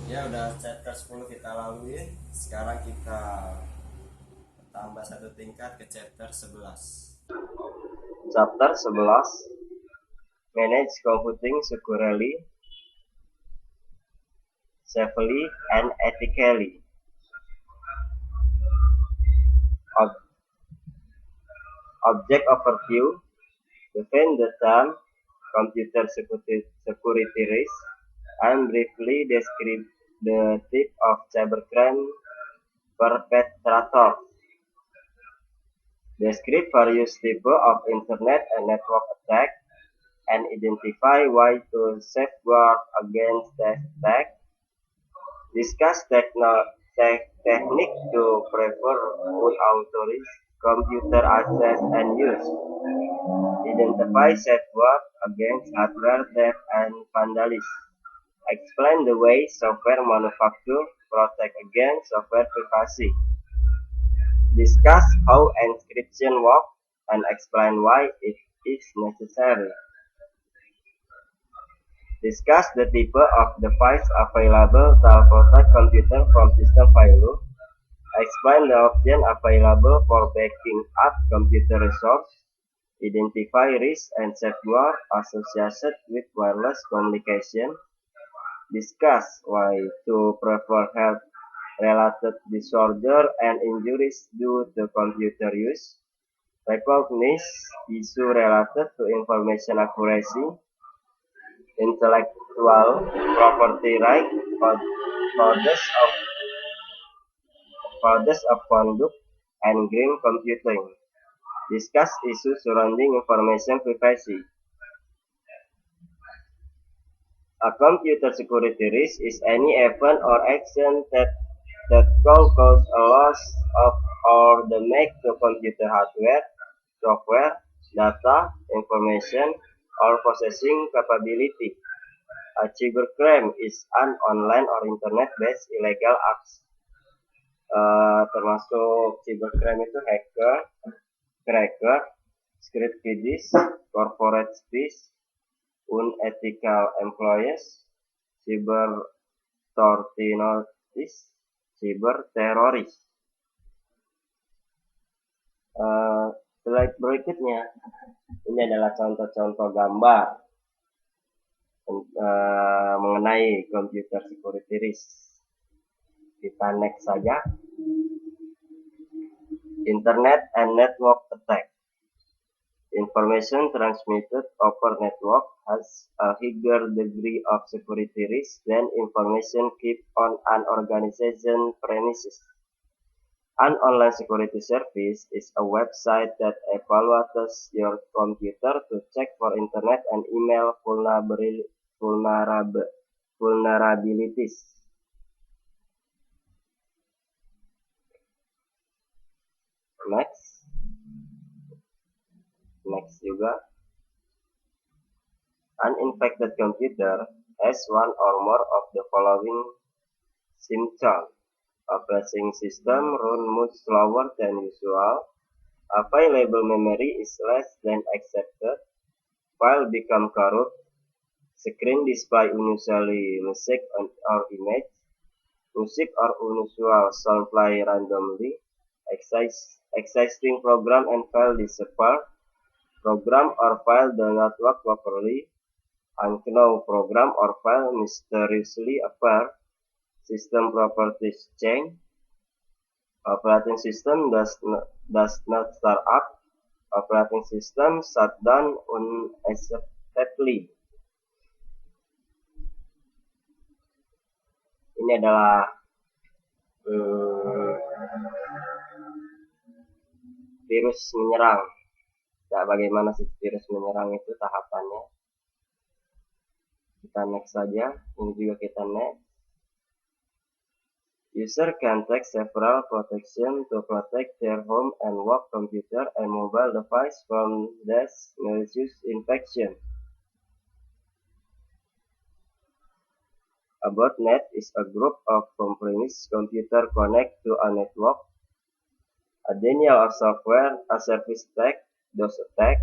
Ya udah chapter 10 kita lalui. Sekarang kita tambah satu tingkat ke chapter 11. Chapter 11 Manage Computing Securely, Safely, and Ethically. Ob- Object Overview. Define the term computer security risk and briefly describe the type of cybercrime perpetrator. Describe various types of internet and network attack and identify why to safeguard against the attack. Discuss technique to prevent unauthorized computer access and use. Identify safeguard against hardware theft and vandalism. Explain the way software manufacturers protect against software privacy. Discuss how encryption works and explain why it is necessary. Discuss the type of device available to protect computer from system failure. Explain the options available for backing up computer resources. Identify risks and safeguards associated with wireless communication. Discuss why to prevent health-related disorders and injuries due to computer use. Recognize issues related to information accuracy, intellectual property rights, codes of conduct, and green computing. Discuss issues surrounding information privacy. A computer security risk is any event or action that could cause a loss of or damage to computer hardware, software, data, information, or processing capability. A cybercrime is an online or internet-based illegal acts. Termasuk cybercrime itu cracker, script kiddies, corporate speech, unethical employees, cyber tortinotis, cyber teroris. Slide berikutnya, ini adalah contoh-contoh gambar mengenai computer security risk. Kita next saja. Internet and network attack. Information transmitted over network has a higher degree of security risk than information kept on an organization premises. An online security service is a website that evaluates your computer to check for internet and email vulnerabilities. Next juga. An infected computer has one or more of the following symptoms. A flashing system runs much slower than usual. Available memory is less than expected. File become corrupt. Screen display unusually music or image. Music or unusual sound play randomly. Existing program and file disappear. Program or file do not work properly. Unknown program or file mysteriously appear. System properties change. Operating system does not start up. Operating system shut down unacceptably. Ini adalah virus menyerang. Nah, bagaimana sih virus menyerang itu tahapannya? Kita next saja. Ini juga kita next. User can take several protection to protect their home and work computer and mobile device from this malicious infection. A botnet is a group of compromised computer connect to a network. A denial of software, a service attack, DOS attack,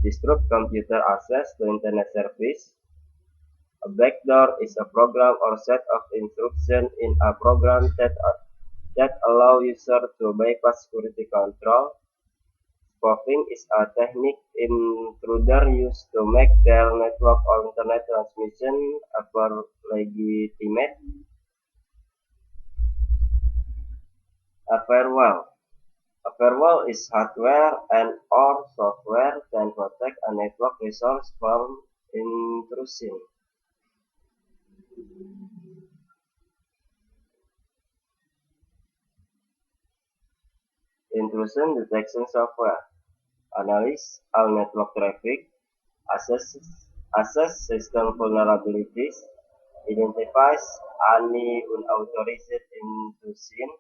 disrupt computer access to internet service. A backdoor is a program or set of instructions in a program that allow users to bypass security control. Spoofing is a technique intruders use to make their network or internet transmission appear legitimate. A firewall. A firewall is hardware and/or software that protect a network resource from intrusion. Intrusion detection software analyze all network traffic, assess, assess system vulnerabilities, identifies any unauthorized intrusion,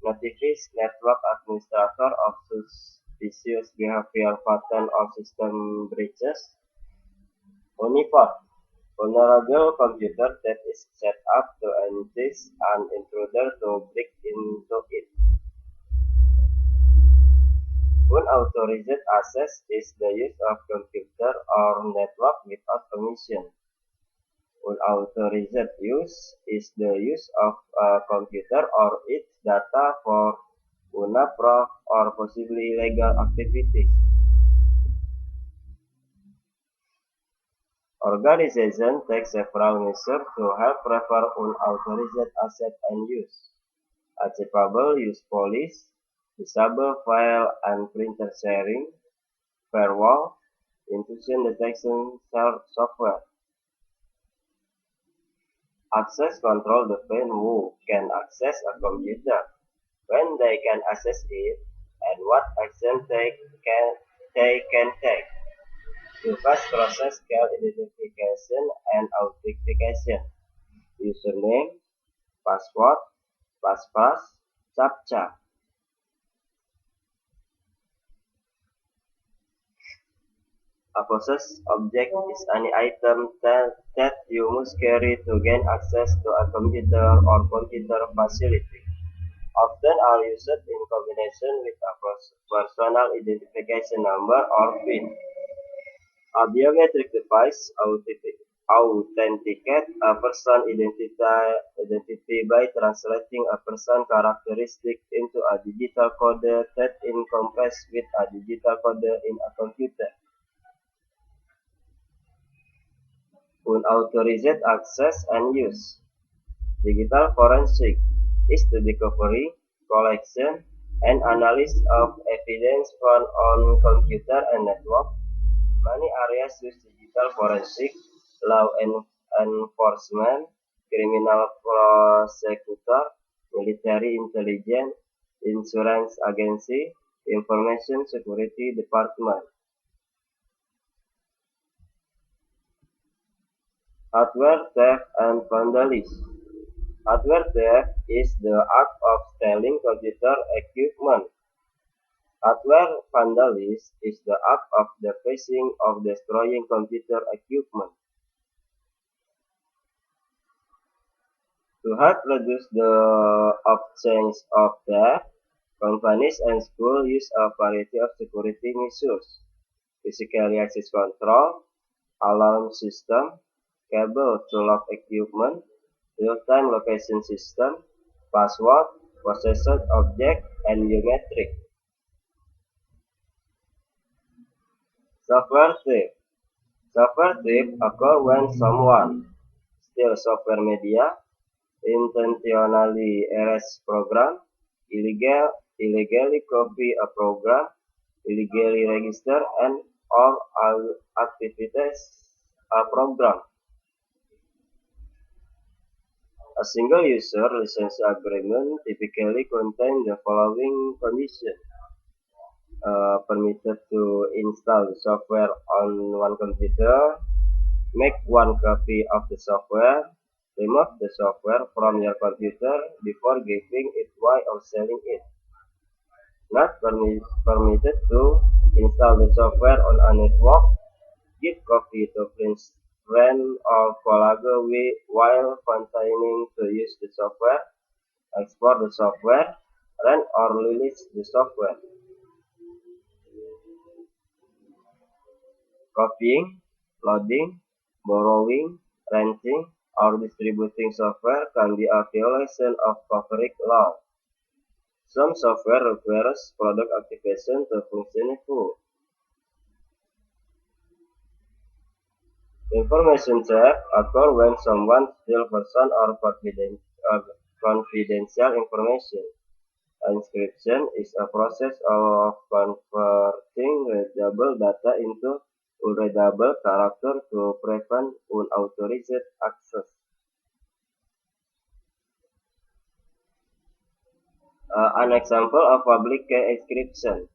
notifies network administrator of suspicious behavior pattern or system breaches. Honeypot, vulnerable computer that is set up to entice an intruder to break into it. Unauthorized access is the use of computer or network without permission. Unauthorized use is the use of a computer or its data for unaproved or possibly illegal activities. Organization take several measures to help prevent unauthorized access and use. Achievable use policy, disable file and printer sharing, firewall, intrusion detection software. Access control define who can access a computer, when they can access it, and what action they can take. To fast process scale identification and authentication. Username, password, passphrase, captcha. A possessed object is any item that you must carry to gain access to a computer or computer facility. Often are used in combination with a personal identification number or PIN. A biometric device authenticates a person's identity by translating a person's characteristic into a digital code that encompasses with a digital code in a computer. Unauthorized access and use. Digital forensic is the discovery, collection, and analysis of evidence found on computer and network. Many areas use digital forensic, law enforcement, criminal prosecutor, military intelligence, insurance agency, information security department. Hardware theft and vandalism. Hardware theft is the act of stealing computer equipment. Hardware vandalism is the act of defacing or destroying computer equipment. To help reduce the chance of theft, companies and schools use a variety of security measures: physical access control, alarm system, cable to lock equipment, real-time location system, password, possessed object, and biometric. Software theft. Software theft occurs when someone steals software media, intentionally erase program, illegally copy a program, illegally register and or activities a program. A single user license agreement typically contains the following conditions: permitted to install the software on one computer, make one copy of the software, remove the software from your computer before giving it away or selling it. Not permitted to install the software on a network, give copy to friend or colleague while continuing to use the software, export the software, run or release the software. Copying, loading, borrowing, renting, or distributing software can be a violation of copyright law. Some software requires product activation to function full. Information theft occurs when someone steals personal or confidential information. Encryption is a process of converting readable data into unreadable character to prevent unauthorized access. An example of public key encryption.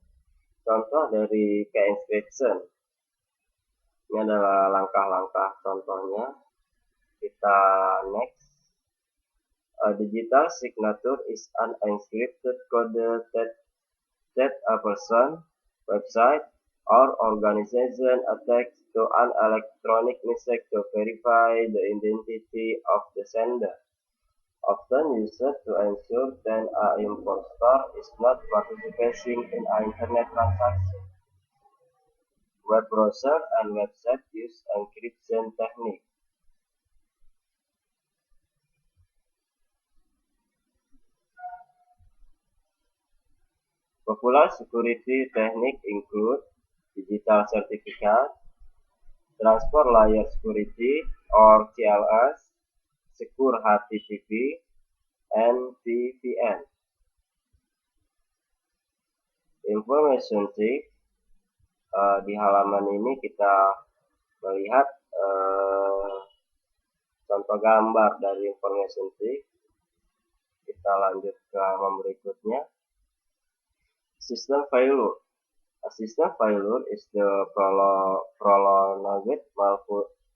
Contoh dari key encryption. Ini adalah langkah-langkah contohnya. Kita next. A digital signature is an encrypted code that a person, website, or organization attached to an electronic message to verify the identity of the sender, often used to ensure that an impostor is not participating in an internet transaction. Web browser and website use encryption technique. Popular security techniques include digital certificate, transport layer security or TLS, secure HTTP, and VPN. Information thief. Di halaman ini kita melihat contoh gambar dari information thief. Kita lanjut ke halaman berikutnya. System failure. A system failure is the prolonged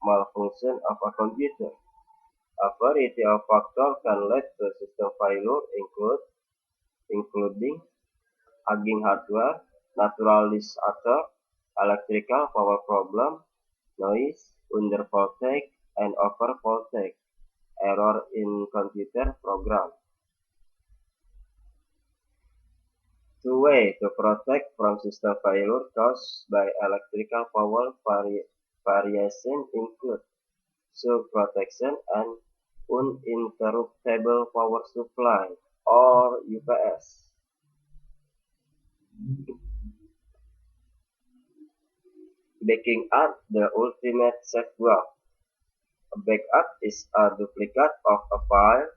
malfunction of a computer. A variety of factors can lead to system failure, including aging hardware, natural disaster, electrical power problem, noise, under voltage, and over voltage, error in computer program. Two ways to protect from system failure caused by electrical power variation include surge protection and uninterruptible power supply or UPS. Backing up the ultimate safeguard. A backup is a duplicate of a file,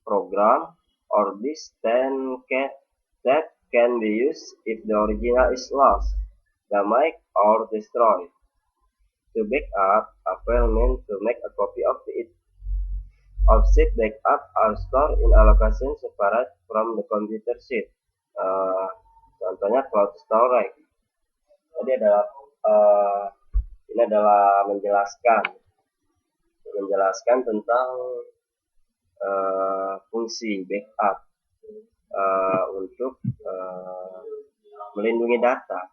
program, or disk that can be used if the original is lost, damaged, or destroyed. To back up a file means to make a copy of it. Offset backup are stored in a location separate from the computer sheet. Contohnya cloud storage. Jadi ini adalah menjelaskan tentang fungsi backup untuk melindungi data.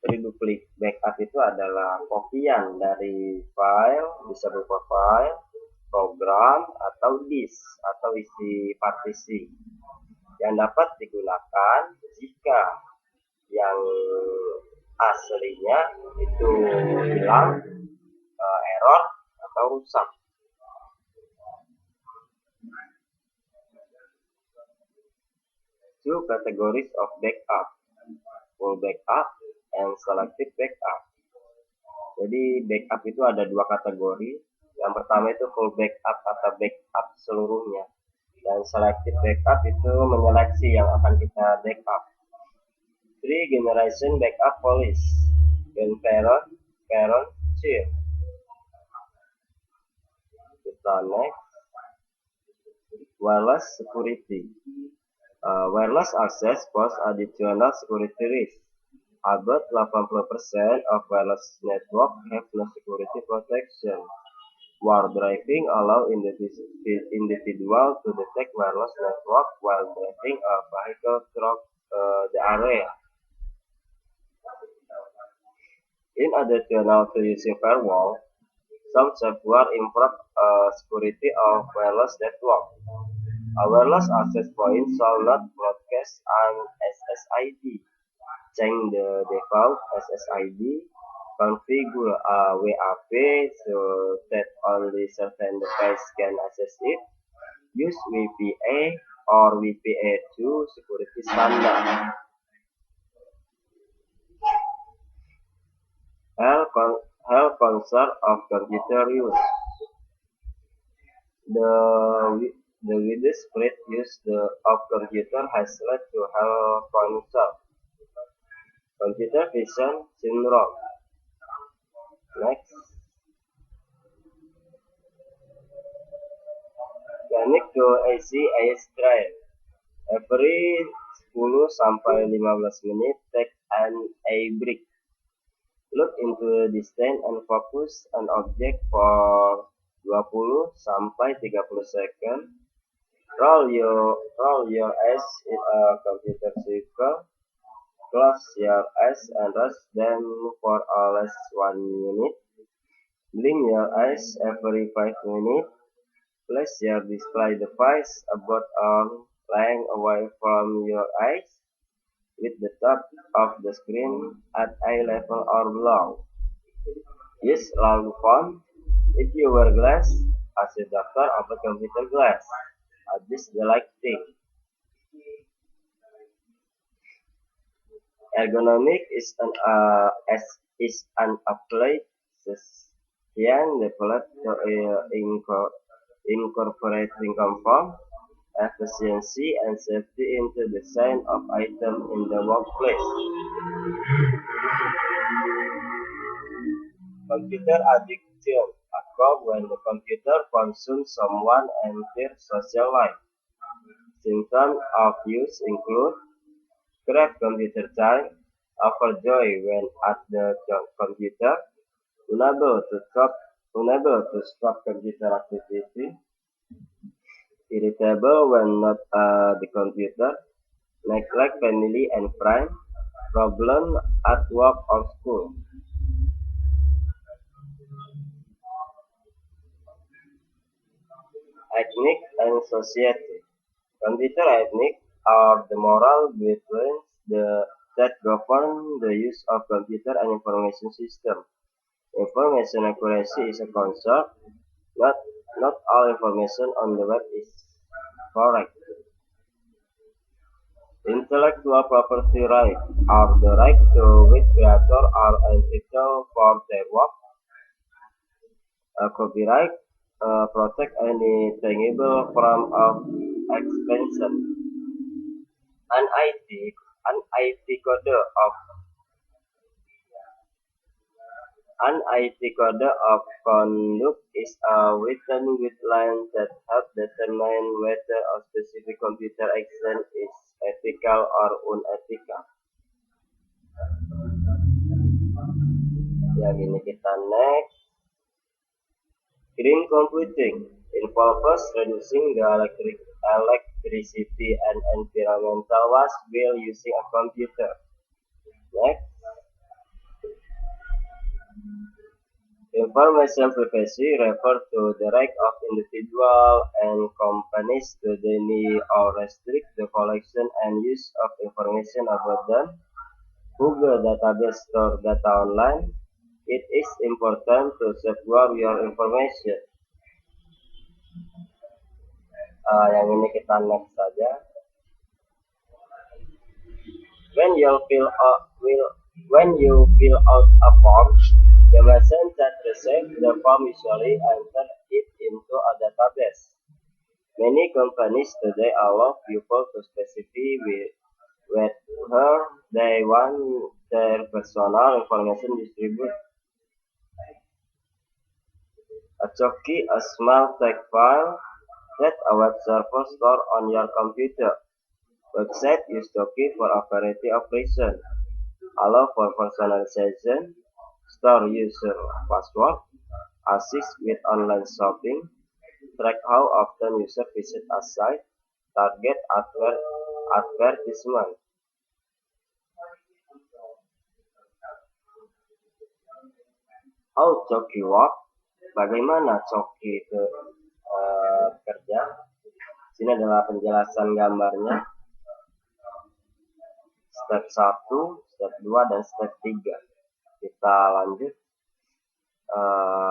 Jadi duplik backup itu adalah kopian dari file, bisa berupa file, program, atau disk, atau isi partisi yang dapat digunakan jika yang aslinya itu hilang, error, atau rusak. Two categories of backup, full backup and selective backup. Jadi backup itu ada dua kategori. Yang pertama itu full backup atau backup seluruhnya. Dan selective backup itu menyeleksi yang akan kita backup. Three generation backup policy. Parent, child. Kita next. Wireless security. Wireless access pose additional security risk. About 80% of wireless network have no security protection. While driving allow individual to detect wireless network while driving a vehicle through the area. In addition to using firewall, some software improve security of wireless network. A wireless access point shall not broadcast an SSID. Change the default SSID configure a WAP so that only certain devices can access it. Use VPA or VPA2 security standard. Health concern of computer use. The widespread use of computer has led to health concerns. Computer vision syndrome. Next, connect to AC trial. Every 10 sampai 15 menit, take a break. Look into the distance and focus an object for 20 sampai 30 second. Roll your eyes in a computer circle. Close your eyes and rest them for at least 1 minute. Blink your eyes every 5 minutes. Place your display device about arm length away from your eyes, with the top of the screen at eye level or below. Use long phone. If you wear glass, ask your doctor about computer glass. Adjust the lighting. Ergonomic is an applied science developed to incorporating comfort, efficiency, and safety into the design of items in the workplace. Computer addiction occurs when the computer consumes someone's entire social life. Symptoms of use include crave computer time, overjoy when at the computer, unable to stop computer activity, irritable when not at the computer, neglect family and friends, problem at work or school. Ethnic and society. Computer ethnic are the moral guidelines that govern the use of computer and information system. Information accuracy is a concept. Not, not all information on the web is correct. Intellectual property rights are the right to which creators are entitled for their work. Copyright protect any tangible form of expression. An IT, an IT code of An IT code of conduct is a written guideline that help determine whether a specific computer action is ethical or unethical. Yang ini kita next. Green computing involves reducing the electricity and environmental waste while using a computer. Next. Information privacy refers to the right of individuals and companies to deny or restrict the collection and use of information about them. Google database store data online. It is important to safeguard your information. Yang ini kita next saja. When you fill out a form, the machine that receives the form usually enters it into a database. Many companies today allow people to specify whether they want their personal information distributed. A Choki, a small text file that a web server stores on your computer. Website use Choki for a variety of reasons. Allow for personalization, store user password, assist with online shopping, track how often user visit a site, target advertisement. How Choki work? Bagaimana Choki itu kerja? Sini adalah penjelasan gambarnya. Step 1, step 2, dan step 3. Kita Kita lanjut.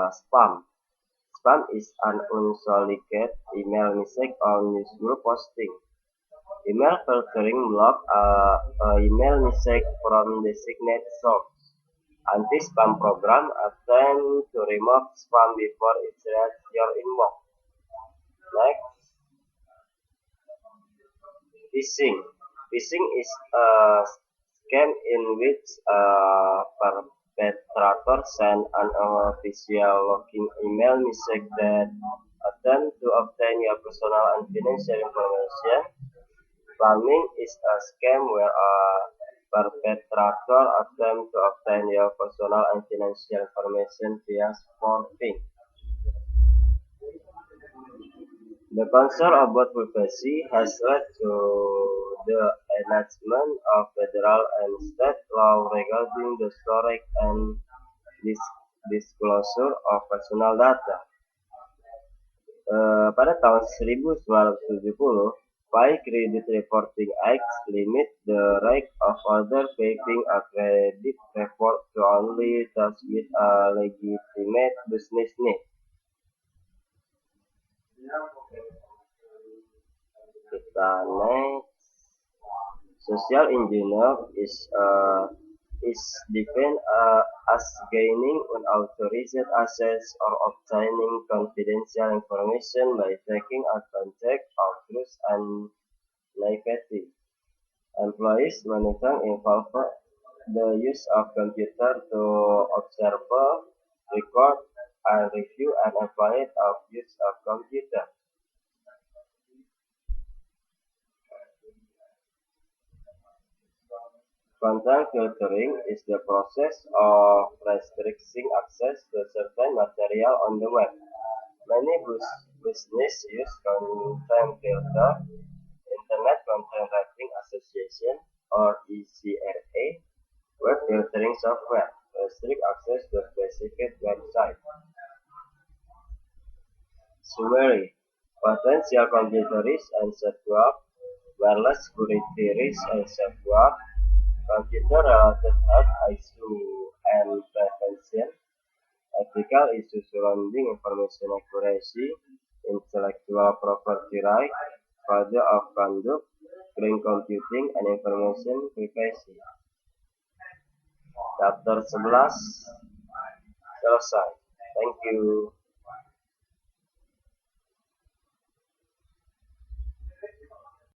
Spam. Spam is an unsolicited email message or unusual posting. Email filtering block email message from designated source. Anti-spam program attempt to remove spam before it reaches your inbox. Next, phishing. Phishing is a scam in which a perpetrator sends an unofficial login email message that attempt to obtain your personal and financial information. Spamming is a scam where a perpetrator attempts to obtain your personal and financial information via spoofing. The concern about privacy has led to the enactment of federal and state law regarding the storage and disclosure of personal data. Pada tahun 1970, by Credit Reporting Act limit the right of other paying a credit report to only those with a legitimate business need. Kita next. Social engineer is defined as gaining unauthorized access or obtaining confidential information by taking advantage of trust and naivety. Employees monitoring involve the use of computer to observe, record, and review an employee of use of computer. Content filtering is the process of restricting access to certain material on the web. Many businesses use content filter, Internet Content Rating Association or ECRA, web filtering software, restrict access to specific website. Summary: potential computer risk and safeguard, wireless security risk and safeguard, computer-related health issue and prevention, ethical issues surrounding information accuracy, intellectual property right, code of conduct, green computing, and information privacy. Chapter 11 selesai. Thank you.